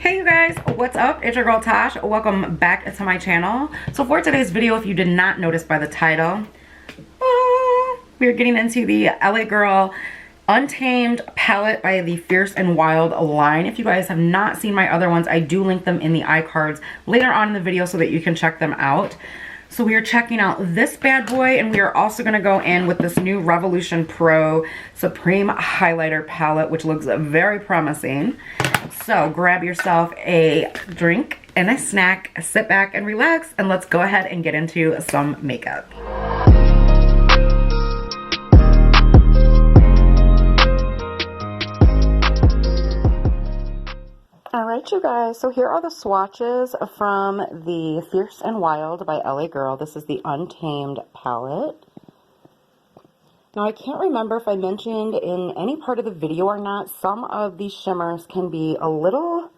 Hey you guys, what's up? It's your girl Tash. Welcome back to my channel. So for today's video, if you did not notice by the title, we are getting into the LA Girl Untamed palette by the Fierce and Wild line. If you guys have not seen my other ones, I do link them in the iCards later on in the video so that you can check them out. So we are checking out this bad boy, and we are also going to go in with this new Revolution Pro Supreme Highlighter palette, which looks very promising. So grab yourself a drink and a snack, sit back and relax, and let's go ahead and get into some makeup. Alright you guys, so here are the swatches from the Fierce and Wild by LA Girl. This is the Untamed palette. Now I can't remember if I mentioned in any part of the video or not, some of these shimmers can be a little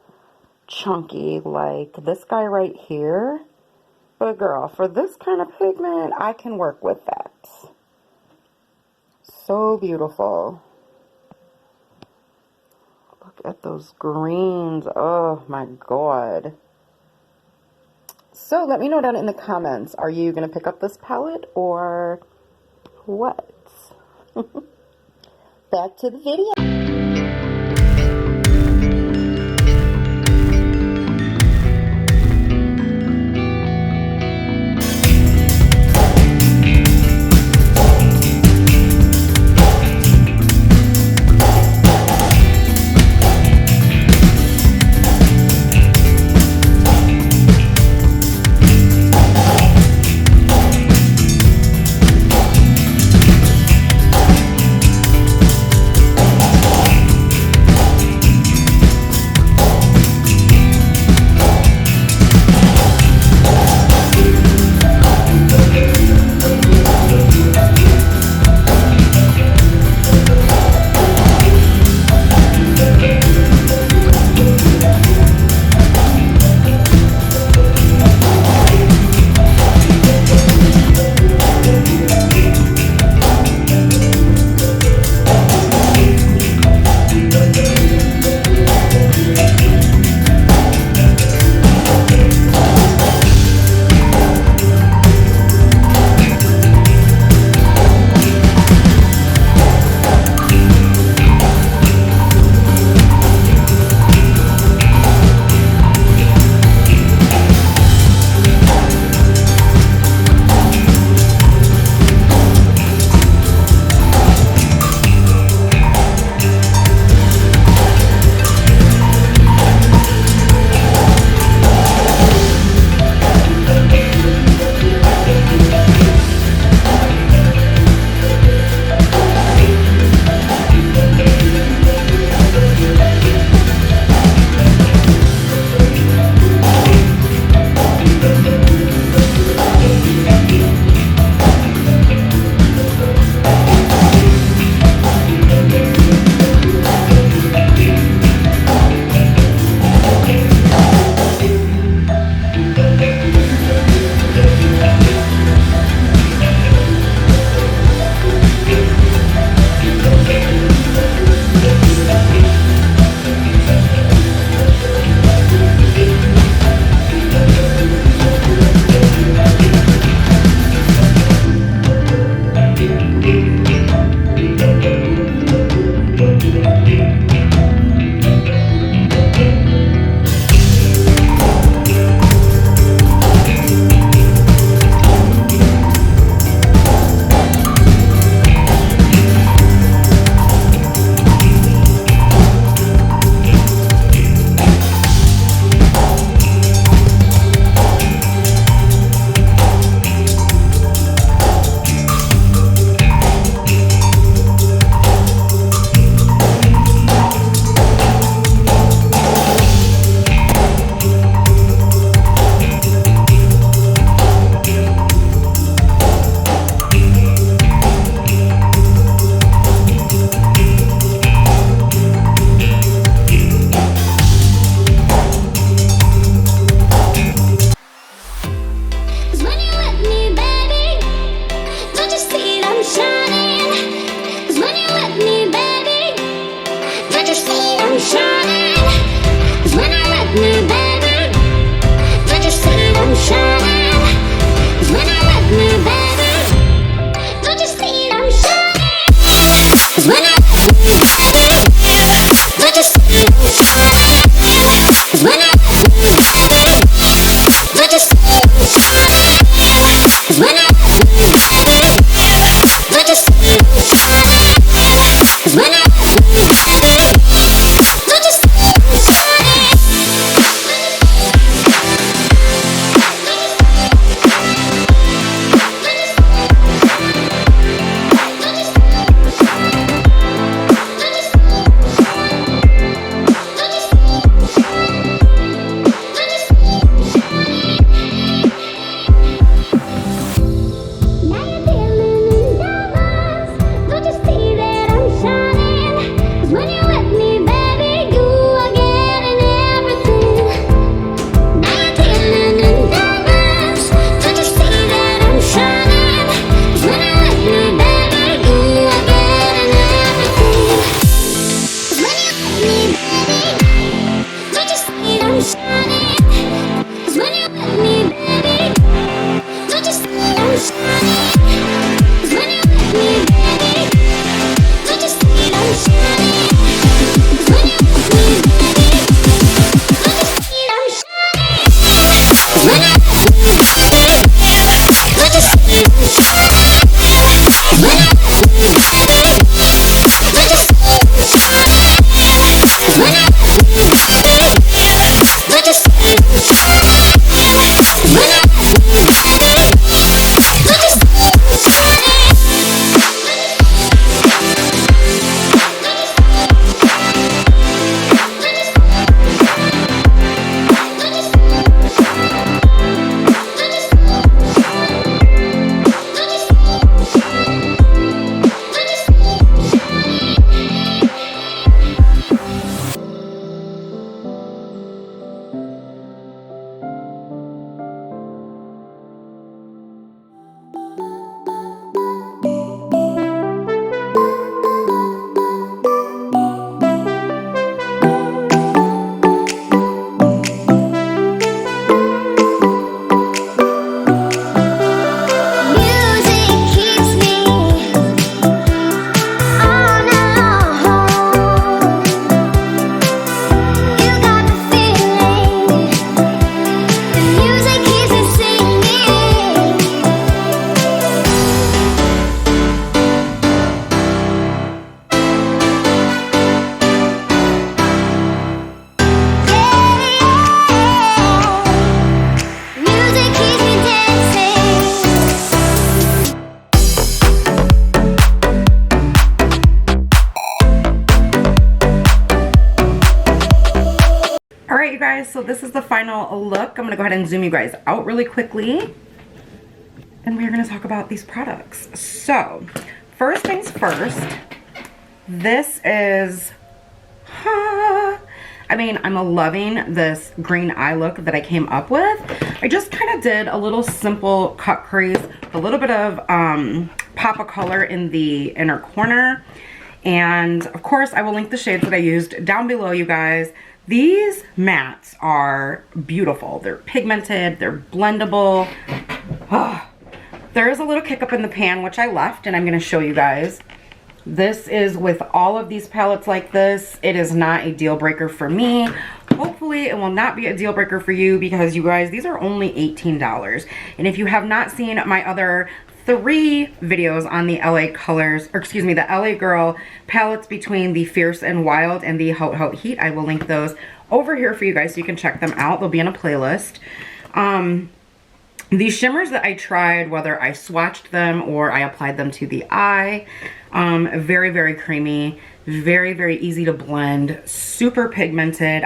chunky, like this guy right here. But girl, for this kind of pigment, I can work with that. So beautiful. At those greens, oh my god. So let me know down in the comments, are you gonna pick up this palette or what? Back to the video. All right, you guys, so this is the final look. I'm gonna go ahead and zoom you guys out really quickly. And we're gonna talk about these products. So, first things first, this is, I mean, I'm loving this green eye look that I came up with. I just kind of did a little simple cut crease, a little bit of pop of color in the inner corner. And of course, I will link the shades that I used down below, you guys. These mattes are beautiful. They're pigmented, they're blendable. Oh, there is a little kick up in the pan, which I left, and I'm gonna show you guys. This is with all of these palettes like this. It is not a deal breaker for me. Hopefully it will not be a deal breaker for you, because you guys, these are only $18. And if you have not seen my other 3 videos on the LA colors, or excuse me, the LA Girl palettes between the Fierce and Wild and the Haute Haute Heat, I will link those over here for you guys so you can check them out. They'll be in a playlist. These shimmers that I tried, whether I swatched them or I applied them to the eye, very, very creamy, very, very easy to blend, super pigmented.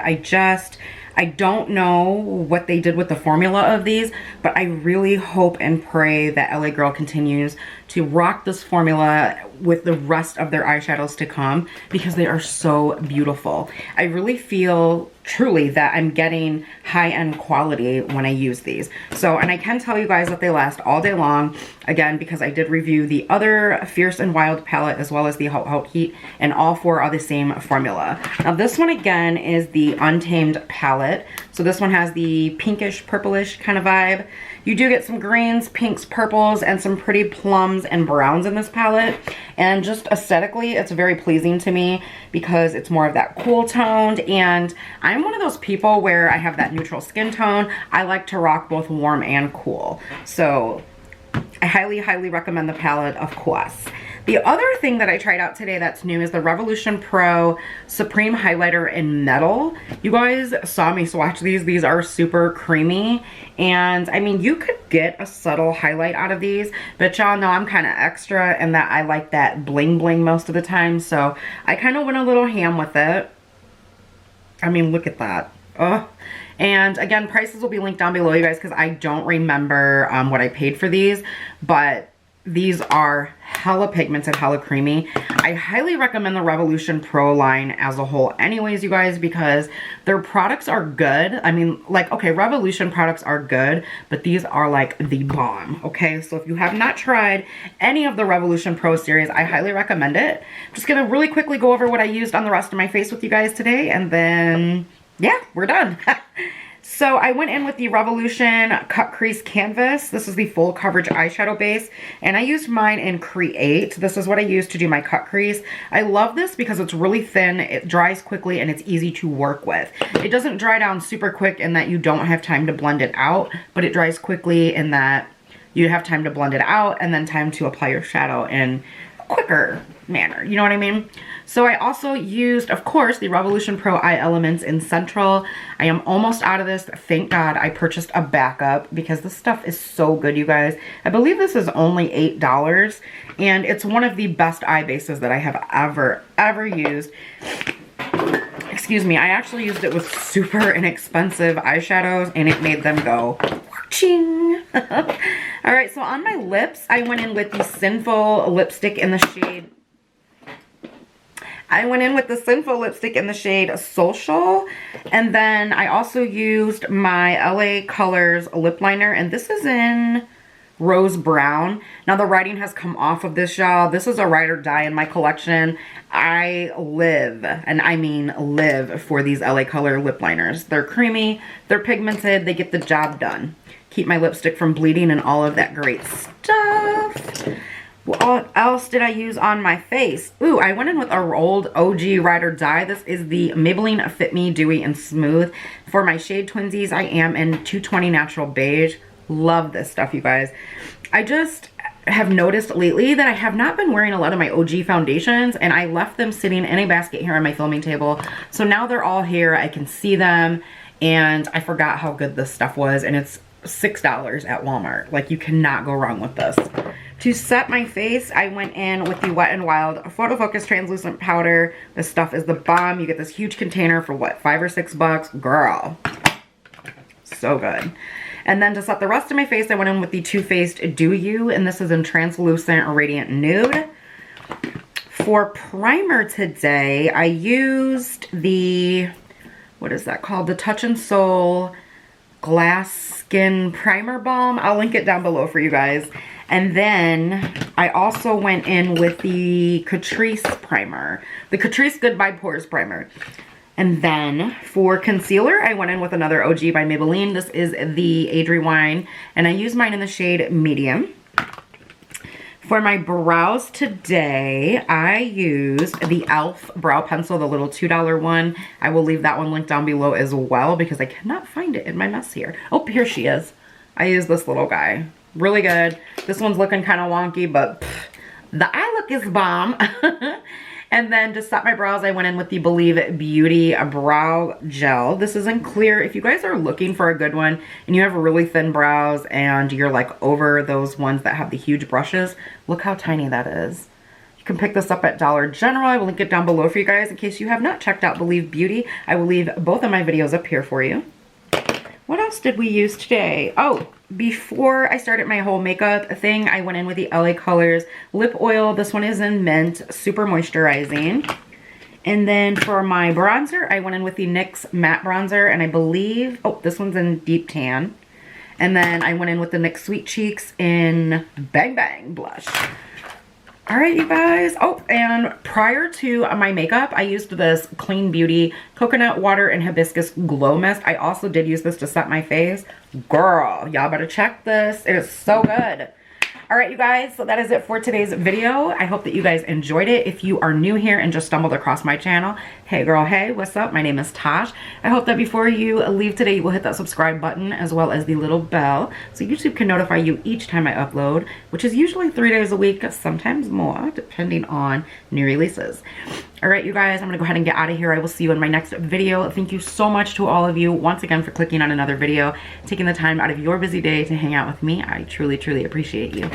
I don't know what they did with the formula of these, but I really hope and pray that LA Girl continues to rock this formula with the rest of their eyeshadows to come, because they are so beautiful. I really feel truly that I'm getting high-end quality when I use these. So, and I can tell you guys that they last all day long, again, because I did review the other Fierce and Wild palette as well as the Haute Haute Heat, and all 4 are the same formula. Now this one again is the Untamed palette. So this one has the pinkish, purplish kind of vibe. You do get some greens, pinks, purples, and some pretty plums and browns in this palette. And just aesthetically, it's very pleasing to me because it's more of that cool toned. And I'm one of those people where I have that neutral skin tone. I like to rock both warm and cool. So I highly, highly recommend the palette, of course. The other thing that I tried out today that's new is the Revolution Pro Supreme Highlighter in Metal. You guys saw me swatch these. These are super creamy. And I mean, you could get a subtle highlight out of these, but y'all know I'm kind of extra and that I like that bling bling most of the time. So I kind of went a little ham with it. I mean, look at that. Oh. And again, prices will be linked down below, you guys, because I don't remember what I paid for these, but these are hella pigmented, hella creamy. I highly recommend the Revolution Pro line as a whole anyways, you guys, because their products are good. I mean, like, okay, Revolution products are good, but these are like the bomb, okay? So if you have not tried any of the Revolution Pro series, I highly recommend it. I'm just gonna really quickly go over what I used on the rest of my face with you guys today, and then, yeah, we're done. So I went in with the Revolution Cut Crease Canvas. This is the full coverage eyeshadow base, and I used mine in Create. This is what I used to do my cut crease. I love this because it's really thin, it dries quickly, and it's easy to work with. It doesn't dry down super quick in that you don't have time to blend it out, but it dries quickly in that you have time to blend it out and then time to apply your shadow in a quicker manner. You know what I mean? So I also used, of course, the Revolution Pro Eye Elements in Central. I am almost out of this. Thank God I purchased a backup because this stuff is so good, you guys. I believe this is only $8, and it's one of the best eye bases that I have ever used. Excuse me, I actually used it with super inexpensive eyeshadows, and it made them go ching. All right, so on my lips, I went in with the Sinful lipstick in the shade Social, and then I also used my LA Colors lip liner, and this is in Rose Brown. Now the writing has come off of this, y'all. This is a ride or die in my collection. I live, and I mean live, for these LA Color lip liners. They're creamy, they're pigmented, they get the job done. Keep my lipstick from bleeding and all of that great stuff. What else did I use on my face? Ooh, I went in with our old OG Ride or Die. This is the Maybelline Fit Me Dewy and Smooth. For my shade twinsies, I am in 220 Natural Beige. Love this stuff, you guys. I just have noticed lately that I have not been wearing a lot of my OG foundations, and I left them sitting in a basket here on my filming table. So now they're all here. I can see them, and I forgot how good this stuff was, and it's $6 at Walmart. Like, you cannot go wrong with this. To set my face, I went in with the Wet n Wild Photo Focus Translucent Powder. This stuff is the bomb. You get this huge container for what, $5 or $6? Girl. So good. And then to set the rest of my face, I went in with the Too Faced Do You, and this is in Translucent Radiant Nude. For primer today, I used the, what is that called? The Touch and Soul Glass Skin Primer Balm. I'll link it down below for you guys. And then I also went in with the Crease primer, the Crease Goodbye Pores primer. And then for concealer, I went in with another OG by Maybelline. This is the Adri Wine, and I used mine in the shade Medium. For my brows today, I used the e.l.f. brow pencil, the little $2 one. I will leave that one linked down below as well because I cannot find it in my mess here. Oh, here she is. I used this little guy. Really good. This one's looking kind of wonky, but the eye look is bomb. And then to set my brows, I went in with the Believe Beauty Brow Gel. This is in clear. If you guys are looking for a good one and you have really thin brows and you're like over those ones that have the huge brushes, look how tiny that is. You can pick this up at Dollar General. I will link it down below for you guys in case you have not checked out Believe Beauty. I will leave both of my videos up here for you. What else did we use today? Oh, before I started my whole makeup thing, I went in with the LA Colors lip oil. This one is in Mint, super moisturizing. And then for my bronzer, I went in with the NYX matte bronzer, and I believe, oh, this one's in Deep Tan. And then I went in with the NYX Sweet Cheeks in Bang Bang blush. All right, you guys. Oh, and prior to my makeup, I used this Clean Beauty Coconut Water and Hibiscus Glow Mist. I also did use this to set my face. Girl, y'all better check this. It is so good. All right, you guys, so that is it for today's video. I hope that you guys enjoyed it. If you are new here and just stumbled across my channel, hey girl, hey, what's up? My name is Tash. I hope that before you leave today, you will hit that subscribe button as well as the little bell so YouTube can notify you each time I upload, which is usually 3 days a week, sometimes more, depending on new releases. All right, you guys, I'm gonna go ahead and get out of here. I will see you in my next video. Thank you so much to all of you once again for clicking on another video, taking the time out of your busy day to hang out with me. I truly, truly appreciate you.